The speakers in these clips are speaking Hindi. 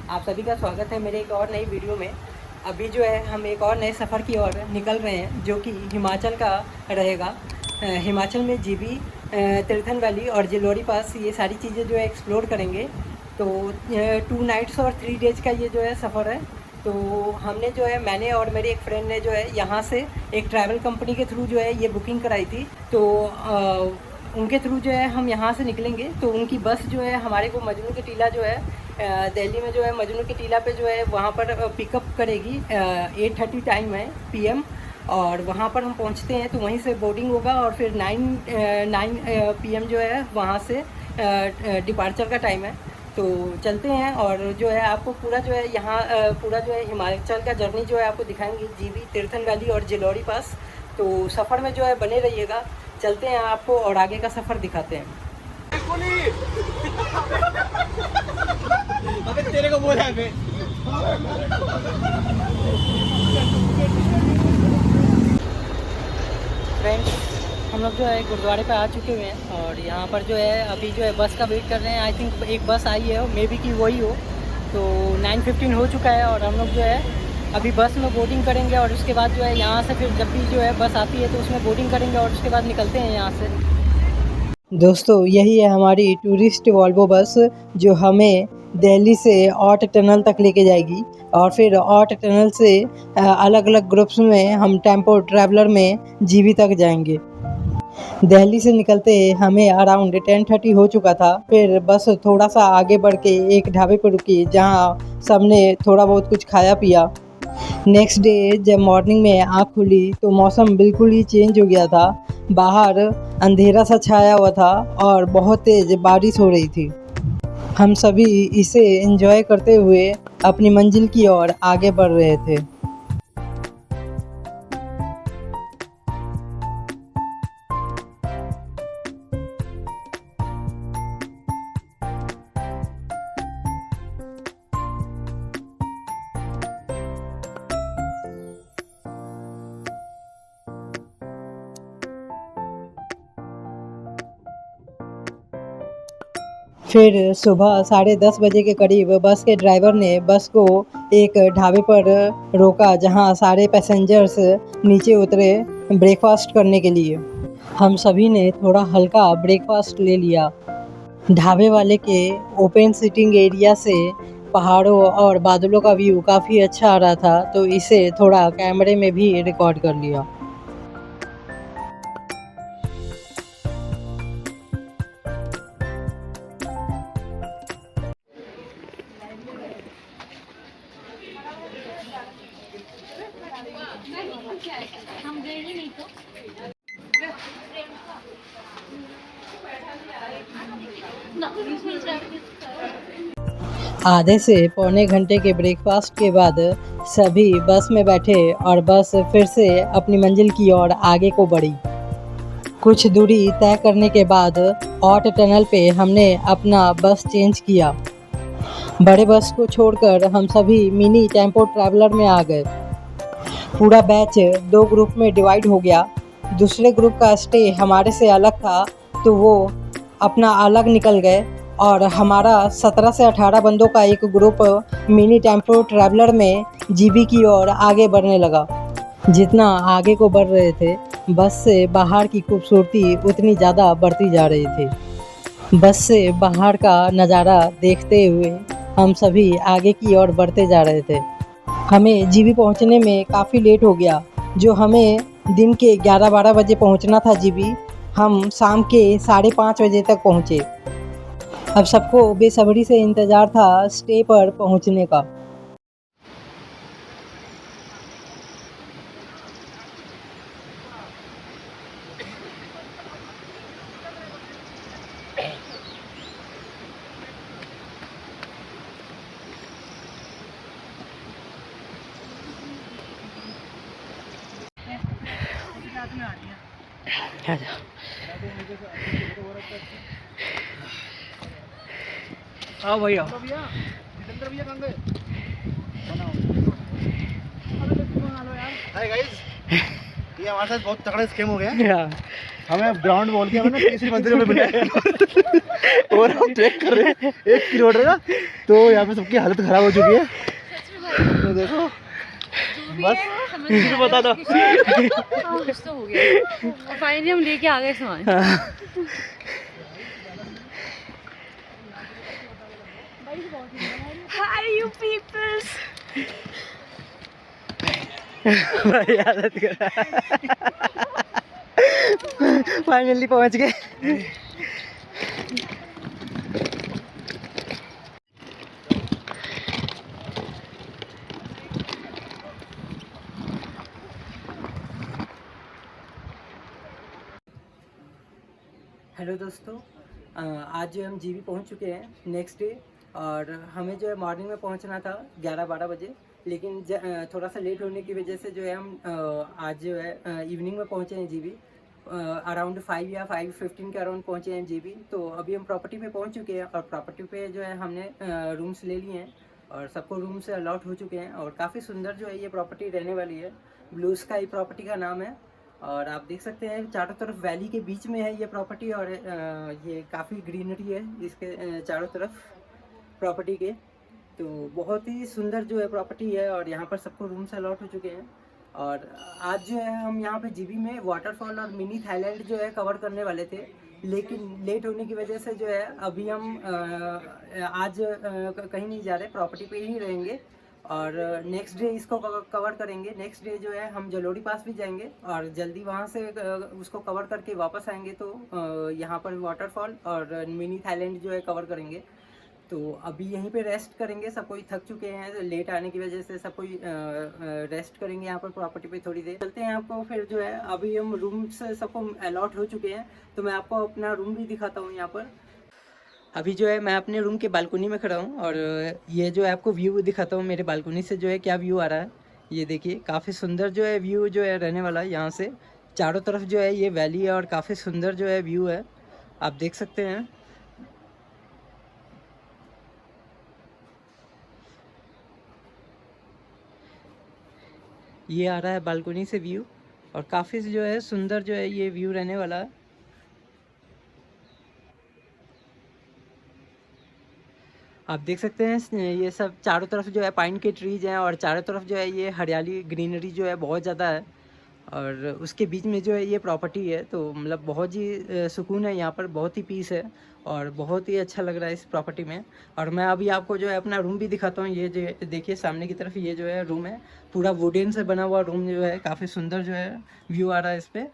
आप सभी का स्वागत है मेरे एक और नई वीडियो में। अभी जो है हम एक और नए सफ़र की ओर निकल रहे हैं जो कि हिमाचल का रहेगा। हिमाचल में जीबी, तीर्थन वैली और जिलोरी पास, ये सारी चीज़ें जो है एक्सप्लोर करेंगे। तो 2 नाइट्स और 3 डेज़ का ये जो है सफ़र है। तो हमने जो है, मैंने और मेरे एक फ्रेंड ने जो है यहाँ से एक ट्रैवल कंपनी के थ्रू जो है ये बुकिंग कराई थी। तो उनके थ्रू जो है हम यहाँ से निकलेंगे। तो उनकी बस जो है हमारे को मजनू की टीला जो है दिल्ली में जो है मजनू की टीला पे जो है वहाँ पर पिकअप करेगी। 8:30 टाइम है PM, और वहाँ पर हम पहुँचते हैं तो वहीं से बोर्डिंग होगा और फिर 9 PM जो है वहाँ से डिपार्चर का टाइम है। तो चलते हैं और जो है आपको पूरा जो है यहाँ पूरा जो है हिमाचल का जर्नी जो है आपको दिखाएंगे, जीबी, तीर्थन वैली और जिलोरी पास। तो सफ़र में जो है बने रहिएगा। चलते हैं आपको और आगे का सफ़र दिखाते हैं। अबे तेरे को बोला है। फ्रेंड्स, हम लोग जो है गुरुद्वारे पे आ चुके हुए हैं और यहाँ पर जो है अभी जो है बस का वेट कर रहे हैं। आई थिंक एक बस आई है, मे बी कि वही हो। तो 9:15 हो चुका है और हम लोग जो है अभी बस में बोर्डिंग करेंगे और उसके बाद जो है यहाँ से फिर जब भी जो है बस आती है तो उसमें बोर्डिंग करेंगे और उसके बाद निकलते हैं यहाँ से। दोस्तों, यही है हमारी टूरिस्ट वॉल्वो बस जो हमें दिल्ली से ऑट टनल तक लेके जाएगी और फिर ऑट टनल से अलग अलग ग्रुप्स में हम टेम्पो ट्रैवलर में जीबी तक जाएंगे। दिल्ली से निकलते हमें अराउंड 10:30 हो चुका था। फिर बस थोड़ा सा आगे बढ़ के एक ढाबे पर रुकी जहाँ सबने थोड़ा बहुत कुछ खाया पिया। नेक्स्ट डे जब मॉर्निंग में आँख खुली तो मौसम बिल्कुल ही चेंज हो गया था। बाहर अंधेरा सा छाया हुआ था और बहुत तेज़ बारिश हो रही थी। हम सभी इसे एंजॉय करते हुए अपनी मंजिल की ओर आगे बढ़ रहे थे। फिर सुबह 10:30 बजे के करीब बस के ड्राइवर ने बस को एक ढाबे पर रोका जहां सारे पैसेंजर्स नीचे उतरे ब्रेकफास्ट करने के लिए। हम सभी ने थोड़ा हल्का ब्रेकफास्ट ले लिया। ढाबे वाले के ओपन सिटिंग एरिया से पहाड़ों और बादलों का व्यू काफ़ी अच्छा आ रहा था, तो इसे थोड़ा कैमरे में भी रिकॉर्ड कर लिया। हम गए ही नहीं तो आधे से पौने घंटे के ब्रेकफास्ट के बाद सभी बस में बैठे और बस फिर से अपनी मंजिल की ओर आगे को बढ़ी। कुछ दूरी तय करने के बाद ऑट टनल पे हमने अपना बस चेंज किया। बड़े बस को छोड़कर हम सभी मिनी टेम्पो ट्रैवलर में आ गए। पूरा बैच 2 ग्रुप में डिवाइड हो गया। दूसरे ग्रुप का स्टे हमारे से अलग था तो वो अपना अलग निकल गए और हमारा 17 से 18 बंदों का एक ग्रुप मिनी टेम्पो ट्रैवलर में जीबी की ओर आगे बढ़ने लगा। जितना आगे को बढ़ रहे थे बस से बाहर की खूबसूरती उतनी ज़्यादा बढ़ती जा रही थी। बस से बाहर का नज़ारा देखते हुए हम सभी आगे की ओर बढ़ते जा रहे थे। हमें जीबी पहुंचने में काफ़ी लेट हो गया। जो हमें दिन के 11-12 बजे पहुंचना था जीबी, हम शाम के 5:30 बजे तक पहुंचे। अब सबको बेसब्री से इंतज़ार था स्टे पर पहुंचने का। हाँ भैया, जितेंद्र भैया कहाँ गए? हाय गाइस, ये हमारे साथ बहुत तगड़ा स्कैम हो गया। हमें ग्राउंड बोल के हमें ना तीसरी मंजिल में मिला और हम ट्रैक कर रहे हैं 1 किलोमीटर का। तो यहाँ पे सबकी हालत खराब हो चुकी है। तो देखो बस मुझे बता दो। कुछ तो हो गया और फाइनली हम लेके आ गए सामान। Hi you peoples। भाई हालत फाइनली पहुंच गए। हेलो दोस्तों, आज जो हम जीबी पहुंच चुके हैं नेक्स्ट डे। और हमें जो है मॉर्निंग में पहुंचना था 11-12 बजे, लेकिन थोड़ा सा लेट होने की वजह से जो है हम आज जो है इवनिंग में पहुंचे हैं जीबी। अराउंड 5 या 5:15 के अराउंड पहुंचे हैं जीबी। तो अभी हम प्रॉपर्टी पे पहुंच चुके हैं और प्रॉपर्टी पे जो है हमने रूम्स ले लिए हैं और सबको रूम से अलॉट हो चुके हैं। और काफ़ी सुंदर जो है ये प्रॉपर्टी रहने वाली है। ब्लू स्काई प्रॉपर्टी का नाम है। और आप देख सकते हैं चारों तरफ वैली के बीच में है ये प्रॉपर्टी। और ये काफ़ी ग्रीनरी है इसके चारों तरफ प्रॉपर्टी के। तो बहुत ही सुंदर जो है प्रॉपर्टी है और यहाँ पर सबको रूम से अलॉट हो चुके हैं। और आज जो है हम यहाँ पे जीबी में वाटरफॉल और मिनी थाईलैंड जो है कवर करने वाले थे, लेकिन लेट होने की वजह से जो है अभी हम आज कहीं नहीं जा रहे, प्रॉपर्टी पे ही रहेंगे। और नेक्स्ट डे इसको कवर करेंगे। नेक्स्ट डे जो है हम जलोड़ी पास भी जाएंगे और जल्दी वहाँ से उसको कवर करके वापस आएंगे। तो यहाँ पर वाटरफॉल और मिनी थाईलैंड जो है कवर करेंगे। तो अभी यहीं पे रेस्ट करेंगे। सब कोई थक चुके हैं लेट आने की वजह से, सब कोई रेस्ट करेंगे यहाँ पर प्रॉपर्टी पे थोड़ी देर। चलते हैं आपको फिर जो है, अभी हम रूम से सबको अलॉट हो चुके हैं तो मैं आपको अपना रूम भी दिखाता हूँ यहाँ पर। अभी जो है मैं अपने रूम के बालकनी में खड़ा हूँ और ये जो है आपको व्यू दिखाता हूँ मेरे बालकनी से जो है क्या व्यू आ रहा है। ये देखिए काफ़ी सुंदर जो है व्यू जो है रहने वाला है। यहाँ से चारों तरफ जो है ये वैली है और काफ़ी सुंदर जो है व्यू है, आप देख सकते हैं। ये आ रहा है बालकनी से व्यू और काफ़ी जो है सुंदर जो है ये व्यू रहने वाला है। आप देख सकते हैं ये सब चारों तरफ जो है पाइन के ट्रीज हैं और चारों तरफ जो है ये हरियाली ग्रीनरी जो है बहुत ज़्यादा है। और उसके बीच में जो है ये प्रॉपर्टी है। तो मतलब बहुत ही सुकून है यहाँ पर, बहुत ही पीस है और बहुत ही अच्छा लग रहा है इस प्रॉपर्टी में। और मैं अभी आपको जो है अपना रूम भी दिखाता हूँ। ये जो देखिए सामने की तरफ ये जो है रूम है, पूरा वुडन से बना हुआ रूम जो है, काफ़ी सुंदर जो है व्यू आ रहा है इस पर।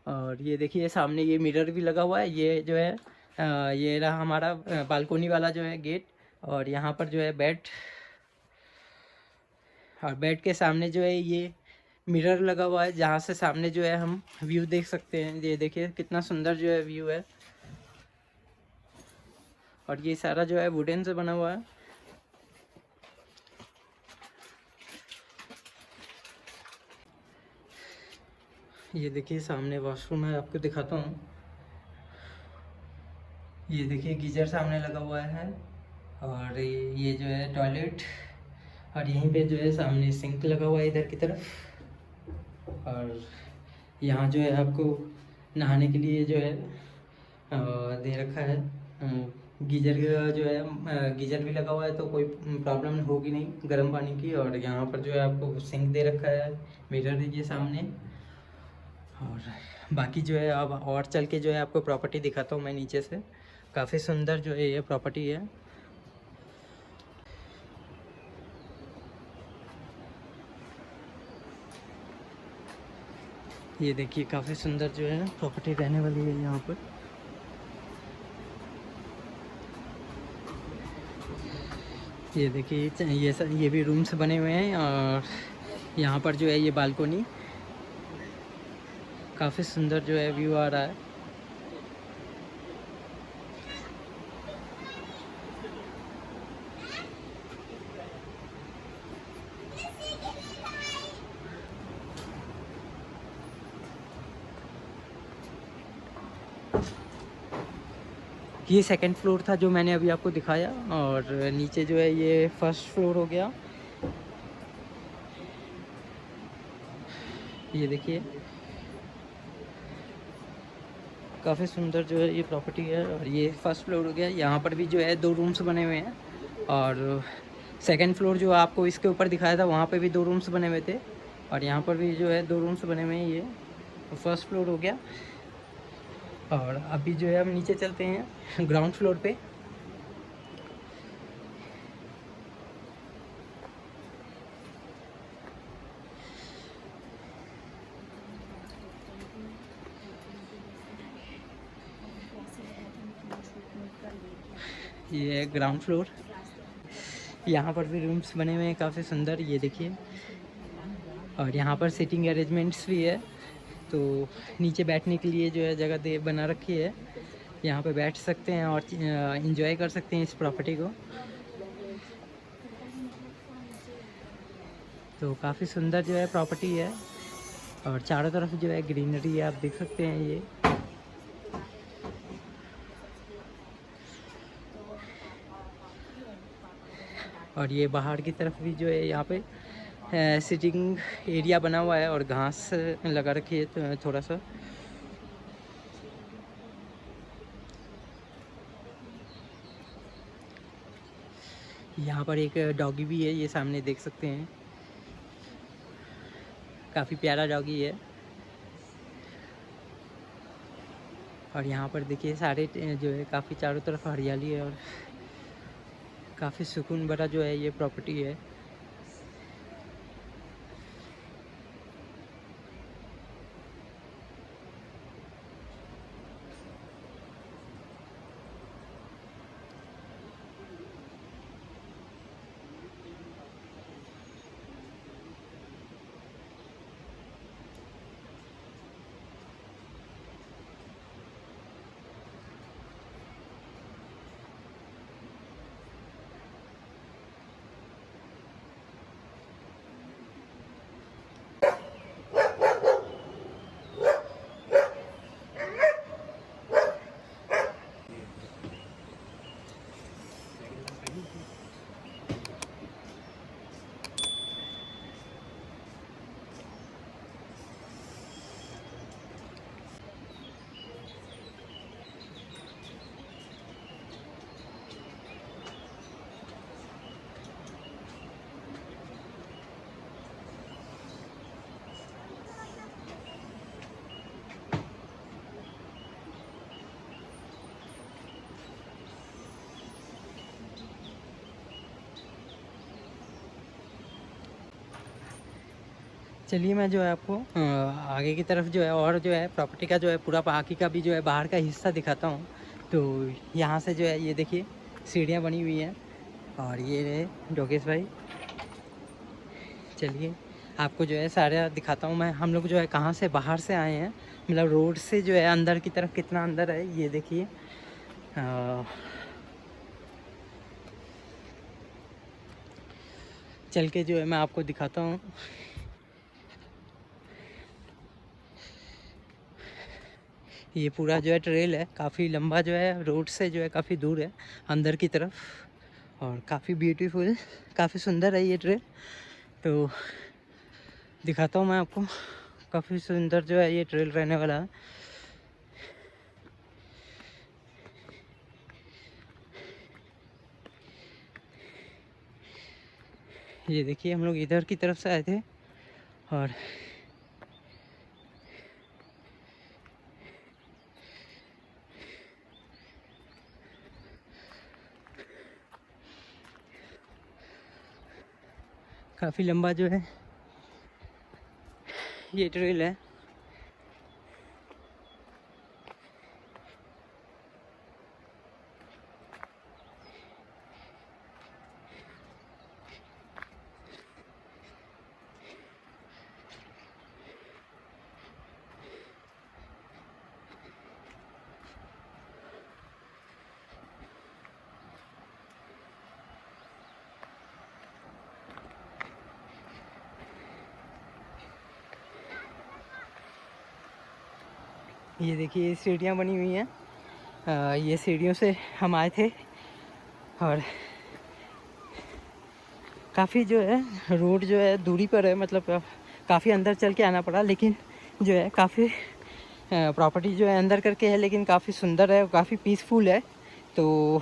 और ये देखिए सामने ये मिरर भी लगा हुआ है। ये जो है ये रहा हमारा बालकोनी वाला जो है गेट। और यहाँ पर जो है बेड, और बेड के सामने जो है ये मिरर लगा हुआ है जहाँ से सामने जो है हम व्यू देख सकते हैं। ये देखिए कितना सुंदर जो है व्यू है। और ये सारा जो है वुडन से बना हुआ है। ये देखिए सामने वॉशरूम है, आपको दिखाता हूँ। ये देखिए गीजर सामने लगा हुआ है और ये जो है टॉयलेट। और यहीं पे जो है सामने सिंक लगा हुआ है इधर की तरफ। और यहाँ जो है आपको नहाने के लिए जो है दे रखा है गीजर का जो है गीजर भी लगा हुआ है, तो कोई प्रॉब्लम होगी नहीं गर्म पानी की। और यहाँ पर जो है आपको सिंक दे रखा है, मिरर है ये सामने। और बाकी जो है अब और चल के जो है आपको प्रॉपर्टी दिखाता हूँ मैं नीचे से। काफ़ी सुंदर जो है ये प्रॉपर्टी है। ये देखिए काफ़ी सुंदर जो है प्रॉपर्टी रहने वाली है यहाँ पर। ये देखिए ये भी रूम्स बने हुए हैं और यहाँ पर जो है ये बालकोनी, काफ़ी सुंदर जो है व्यू आ रहा है। ये सेकंड फ्लोर था जो मैंने अभी आपको दिखाया, और नीचे जो है ये फर्स्ट फ्लोर हो गया। ये देखिए काफ़ी सुंदर जो है ये प्रॉपर्टी है, और ये फर्स्ट फ्लोर हो गया। यहाँ पर भी जो है 2 रूम्स बने हुए हैं, और सेकंड फ्लोर जो आपको इसके ऊपर दिखाया था वहाँ पे भी 2 रूम्स बने हुए थे, और यहाँ पर भी जो है 2 रूम्स बने हुए हैं। ये तो फर्स्ट फ्लोर हो गया, और अभी जो है हम नीचे चलते हैं ग्राउंड फ्लोर पे। ये है ग्राउंड फ्लोर। यहाँ पर भी रूम्स बने हुए हैं काफ़ी सुंदर, ये देखिए। और यहाँ पर सिटिंग अरेंजमेंट्स भी है, तो नीचे बैठने के लिए जो है जगह दे बना रखी है। यहाँ पे बैठ सकते हैं और इंजॉय कर सकते हैं इस प्रॉपर्टी को। तो काफ़ी सुंदर जो है प्रॉपर्टी है, और चारों तरफ जो है ग्रीनरी है, आप देख सकते हैं ये। और ये बाहर की तरफ भी जो है यहाँ पे सिटिंग एरिया बना हुआ है, और घास लगा रखी है तो थोड़ा सा। यहाँ पर एक डॉगी भी है, ये सामने देख सकते हैं, काफ़ी प्यारा डॉगी है। और यहाँ पर देखिए सारे जो है काफ़ी चारों तरफ हरियाली है, और काफ़ी सुकून भरा जो है ये प्रॉपर्टी है। चलिए मैं जो है आपको आगे की तरफ जो है और जो है प्रॉपर्टी का जो है पूरा बाकी का भी जो है बाहर का हिस्सा दिखाता हूँ। तो यहाँ से जो है ये देखिए सीढ़ियाँ बनी हुई हैं, और ये रहे डोगेश भाई। चलिए आपको जो है सारा दिखाता हूँ मैं। हम लोग जो है कहाँ से बाहर से आए हैं, मतलब रोड से जो है अंदर की तरफ कितना अंदर है ये देखिए। चल के जो है मैं आपको दिखाता हूँ। ये पूरा जो है ट्रेल है, काफ़ी लंबा जो है, रोड से जो है काफ़ी दूर है अंदर की तरफ, और काफ़ी ब्यूटीफुल, काफ़ी सुंदर है ये ट्रेल। तो दिखाता हूँ मैं आपको, काफ़ी सुंदर जो है ये ट्रेल रहने वाला है। ये देखिए हम लोग इधर की तरफ से आए थे, और काफ़ी लंबा जो है ये ट्रेल है। ये देखिए सीढ़ियाँ बनी हुई हैं, ये सीढ़ियों से हम आए थे और काफ़ी जो है रोड जो है दूरी पर है, मतलब काफ़ी अंदर चल के आना पड़ा, लेकिन जो है काफ़ी प्रॉपर्टी जो है अंदर करके है, लेकिन काफ़ी सुंदर है, काफ़ी पीसफुल है, तो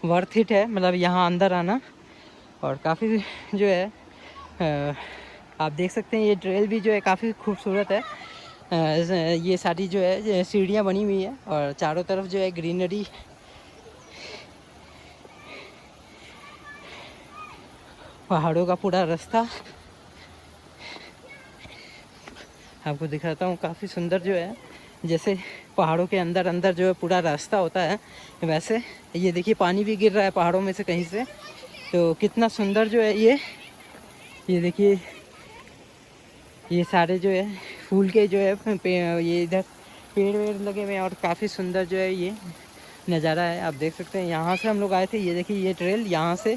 वर्थ इट है मतलब यहाँ अंदर आना। और काफ़ी जो है आप देख सकते हैं ये ट्रेल भी जो है काफ़ी खूबसूरत है। ये सारी जो है सीढ़ियाँ बनी हुई है और चारों तरफ जो है ग्रीनरी, पहाड़ों का पूरा रास्ता आपको दिखाता हूँ। काफ़ी सुंदर जो है, जैसे पहाड़ों के अंदर अंदर जो है पूरा रास्ता होता है, वैसे ये देखिए पानी भी गिर रहा है पहाड़ों में से कहीं से, तो कितना सुंदर जो है ये देखिए ये सारे जो है फूल के जो है ये इधर पेड़ वेड़ लगे हुए हैं और काफ़ी सुंदर जो है ये नज़ारा है। आप देख सकते हैं यहाँ से हम लोग आए थे, ये देखिए ये ट्रेल यहाँ से,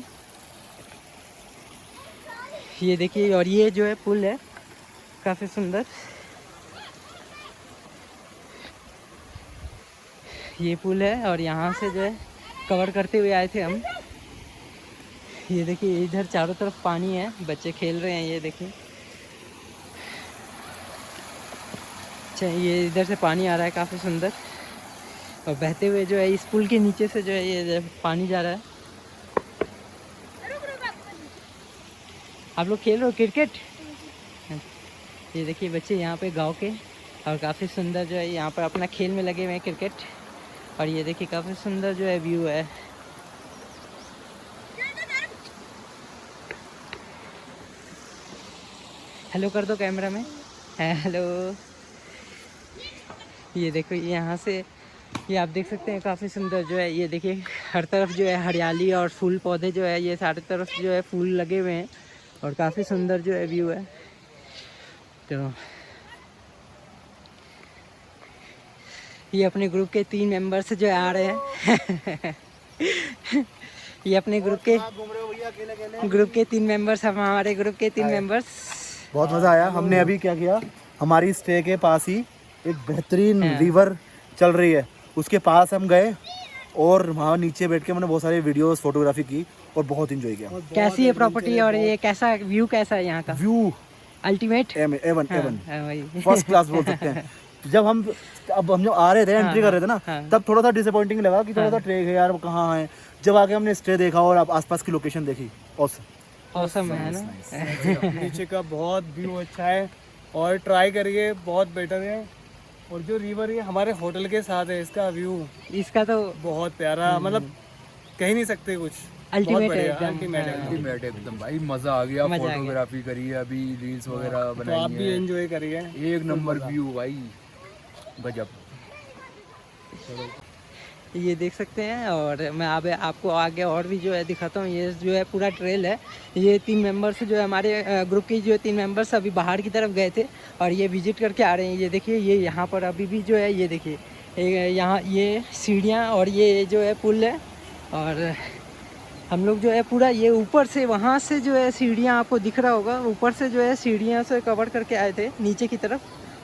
ये देखिए, और ये जो है पुल है काफ़ी सुंदर, ये पुल है और यहाँ से जो है कवर करते हुए आए थे हम। ये देखिए इधर चारों तरफ पानी है, बच्चे खेल रहे हैं, ये देखिए। अच्छा ये इधर से पानी आ रहा है काफ़ी सुंदर, और बहते हुए जो है इस पुल के नीचे से जो है ये पानी जा रहा है। आप लोग खेल रहे हो क्रिकेट? ये देखिए बच्चे यहाँ पे गांव के, और काफ़ी सुंदर जो है यहाँ पर अपना खेल में लगे हुए हैं क्रिकेट, और ये देखिए काफ़ी सुंदर जो है व्यू है। हेलो कर दो कैमरा में, हेलो। ये देखो यहाँ से ये आप देख सकते हैं काफ़ी सुंदर जो है, ये देखिए हर तरफ जो है हरियाली और फूल पौधे जो है ये सारे तरफ जो है फूल लगे हुए हैं, और काफ़ी सुंदर जो है व्यू है। तो ये अपने ग्रुप के 3 मेंबर्स जो है आ रहे हैं ये अपने ग्रुप के 3 मेंबर्स, हम हमारे ग्रुप के 3 मेंबर्स। बहुत मज़ा आया। हमने अभी क्या किया, हमारी स्टे के पास ही एक बेहतरीन रिवर चल रही है, उसके पास हम गए और वहाँ नीचे बैठ के मैंने बहुत सारी वीडियोस फोटोग्राफी की और बहुत इंजॉय किया। कैसी है प्रॉपर्टी और ये कैसा व्यू, कैसा है यहाँ का view? Ultimate, A one first class बोल सकते हैं। जब हम जो आ रहे थे, एंट्री कर रहे थे ना, तब थोड़ा सा डिसअपॉइंटिंग लगा कि थोड़ा सा ट्रेक है यार, वो कहाँ है। जब आके हमने स्टे देखा और अब आसपास की लोकेशन देखी, औसम है ना। नीचे का बहुत व्यू अच्छा है और ट्राई करिए, बहुत बेटर है। और जो रिवर है हमारे होटल के साथ है, इसका व्यू इसका तो बहुत प्यारा, मतलब कह नहीं सकते कुछ, अल्टीमेट है, अल्टीमेट एकदम भाई मजा आ गया। फोटोग्राफी करी है, अभी रील्स वगैरह तो बनाई आप भी एंजॉय करिए। एक नंबर व्यू भाई, गजब। ये देख सकते हैं, और मैं अब आपको आगे और भी जो है दिखाता हूँ। ये जो है पूरा ट्रेल है, ये 3 मेंबर्स जो है हमारे ग्रुप के जो 3 मेंबर्स अभी बाहर की तरफ गए थे और ये विजिट करके आ रहे हैं। ये देखिए ये यहाँ पर अभी भी जो है ये देखिए यहाँ ये सीढ़ियाँ और ये जो है पुल है, और हम लोग जो है पूरा ये ऊपर से वहाँ से जो है सीढ़ियाँ आपको दिख रहा होगा, ऊपर से जो है सीढ़ियाँ से कवर करके आए थे नीचे की तरफ।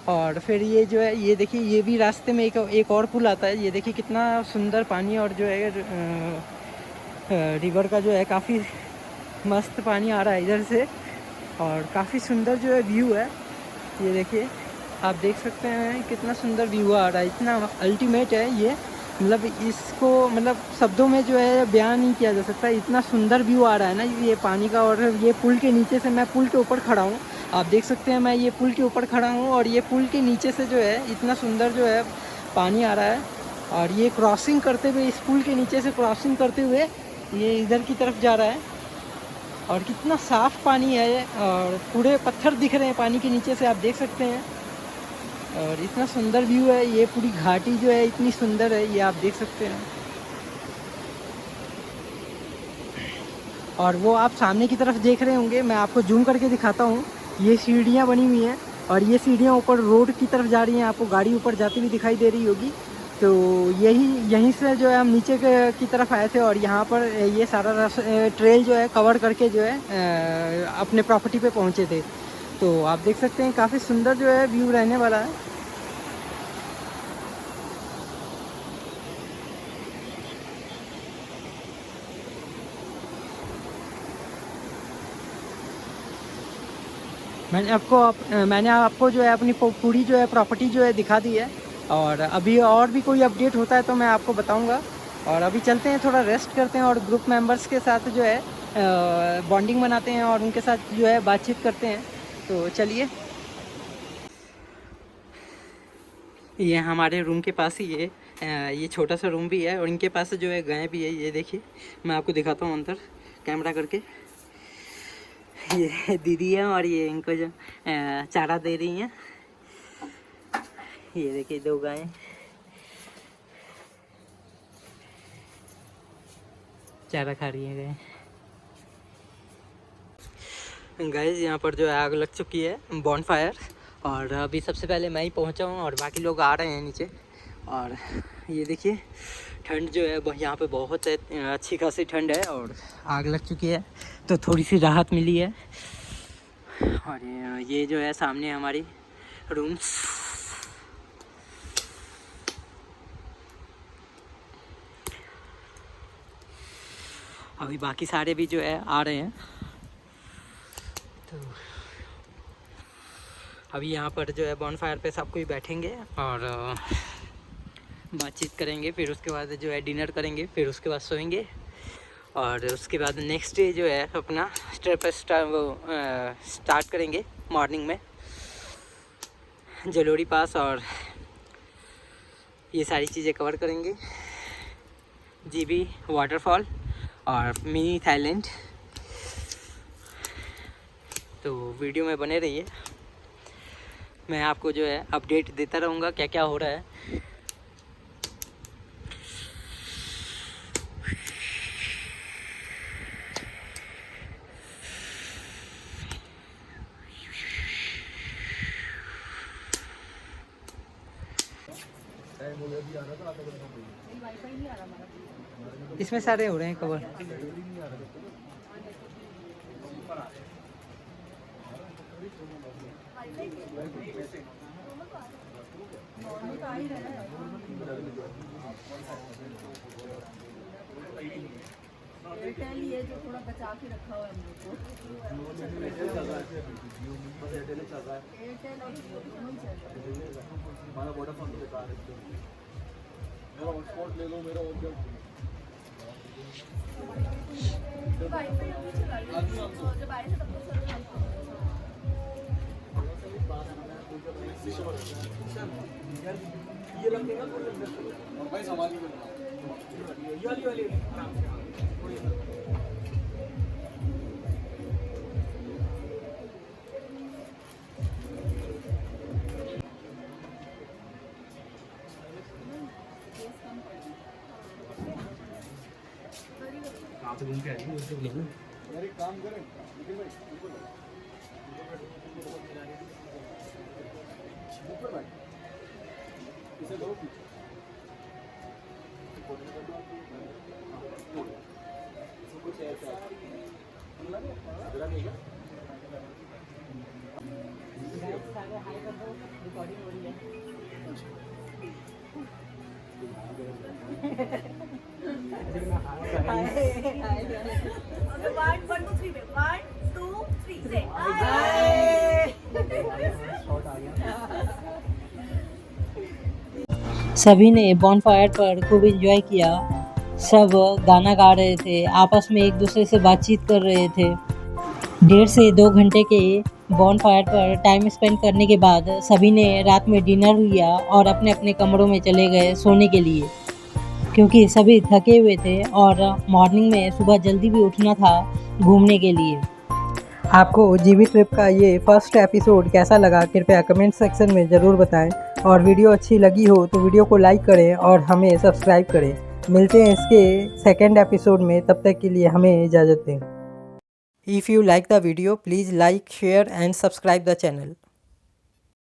और फिर ये जो है ये देखिए ये भी रास्ते में एक और पुल आता है। ये देखिए कितना सुंदर पानी, और जो है रिवर का जो है काफ़ी मस्त पानी आ रहा है इधर से, और काफ़ी सुंदर जो है व्यू है। ये देखिए आप देख सकते हैं कितना सुंदर व्यू आ रहा है, इतना अल्टीमेट है ये, मतलब इसको मतलब शब्दों में जो है बयान नहीं किया जा सकता, इतना सुंदर व्यू आ रहा है ना ये पानी का। और ये पुल के नीचे से, मैं पुल के ऊपर खड़ा हूँ, आप देख सकते हैं मैं ये पुल के ऊपर खड़ा हूँ, और ये पुल के नीचे से जो है इतना सुंदर जो है पानी आ रहा है, और ये क्रॉसिंग करते हुए, इस पुल के नीचे से क्रॉसिंग करते हुए ये इधर की तरफ जा रहा है, और कितना साफ़ पानी है, और पूरे पत्थर दिख रहे हैं पानी के नीचे से, आप देख सकते हैं। और इतना सुंदर व्यू है, ये पूरी घाटी जो है इतनी सुंदर है, ये आप देख सकते हैं। और वो आप सामने की तरफ देख रहे होंगे, मैं आपको जूम करके दिखाता हूँ, ये सीढ़ियाँ बनी हुई हैं, और ये सीढ़ियाँ ऊपर रोड की तरफ जा रही हैं, आपको गाड़ी ऊपर जाती हुई दिखाई दे रही होगी। तो यहीं से जो है हम नीचे की तरफ आए थे, और यहाँ पर ये सारा ट्रेल जो है कवर करके जो है अपने प्रॉपर्टी पे पहुँचे थे। तो आप देख सकते हैं काफ़ी सुंदर जो है व्यू रहने वाला है। मैंने आपको जो है अपनी पूरी जो है प्रॉपर्टी जो है दिखा दी है, और अभी और भी कोई अपडेट होता है तो मैं आपको बताऊंगा। और अभी चलते हैं, थोड़ा रेस्ट करते हैं और ग्रुप मेंबर्स के साथ जो है बॉन्डिंग बनाते हैं और उनके साथ जो है बातचीत करते हैं। तो चलिए, ये हमारे रूम के पास ही है, ये छोटा सा रूम भी है और इनके पास जो है गाय भी है। ये देखिए, मैं आपको दिखाता हूँ अंदर कैमरा करके। ये दीदी है और ये इनको जो चारा दे रही हैं। ये देखिए 2 गायें। चारा खा रही है गाय। गाइस, यहाँ पर जो है आग लग चुकी है, बॉनफायर। और अभी सबसे पहले मैं ही पहुँचा हूँ और बाकी लोग आ रहे हैं नीचे। और ये देखिए, ठंड जो है यहाँ पे बहुत है, अच्छी खासी ठंड है और आग लग चुकी है तो थोड़ी सी राहत मिली है। और ये जो है सामने हमारी रूम्स। अभी बाकी सारे भी जो है आ रहे हैं। तो अभी यहाँ पर जो है बॉनफायर पे सब कोई बैठेंगे और बातचीत करेंगे, फिर उसके बाद जो है डिनर करेंगे, फिर उसके बाद सोएंगे। और उसके बाद नेक्स्ट डे जो है अपना स्टार्ट करेंगे मॉर्निंग में जलोड़ी पास, और ये सारी चीज़ें कवर करेंगे। जीबी वाटरफॉल और मिनी थाईलैंड। तो वीडियो में बने रहिए, मैं आपको जो है अपडेट देता रहूँगा क्या क्या हो रहा है। इसमें सारे हो रहे हैं कवर। एयरटेल ये जो थोड़ा बचा के रखा हुआ है हम लोग को। एयरटेल और जियो दोनों ही चल रहा है। हमारा वोडाफोन बेकार है, मेरा हॉटस्पॉट ले लो, मेरा और वाईफाई अभी चला रही है, जब आए थे तब तो चल रहा था। ये लगेगा और भाई संभाल के वाली तो घूम के आएंगे उससे ले लो। यार एक काम करें निखिल भाई, ऊपर बैठ, इसे दो पीछे कुछ ऐसा नहीं क्या? रिकॉर्डिंग हो रही है। सभी ने बॉनफायर पर खूब एंजॉय किया। सब गाना गा रहे थे, आपस में एक दूसरे से बातचीत कर रहे थे। 1.5 से 2 घंटे के बॉनफायर पर टाइम स्पेंड करने के बाद सभी ने रात में डिनर लिया और अपने अपने कमरों में चले गए सोने के लिए, क्योंकि सभी थके हुए थे और मॉर्निंग में सुबह जल्दी भी उठना था घूमने के लिए। आपको जीबी ट्रिप का ये फर्स्ट एपिसोड कैसा लगा कृपया कमेंट सेक्शन में ज़रूर बताएं, और वीडियो अच्छी लगी हो तो वीडियो को लाइक करें और हमें सब्सक्राइब करें। मिलते हैं इसके सेकंड एपिसोड में, तब तक के लिए हमें इजाज़त दें। If you like the video, please like, share and subscribe the channel.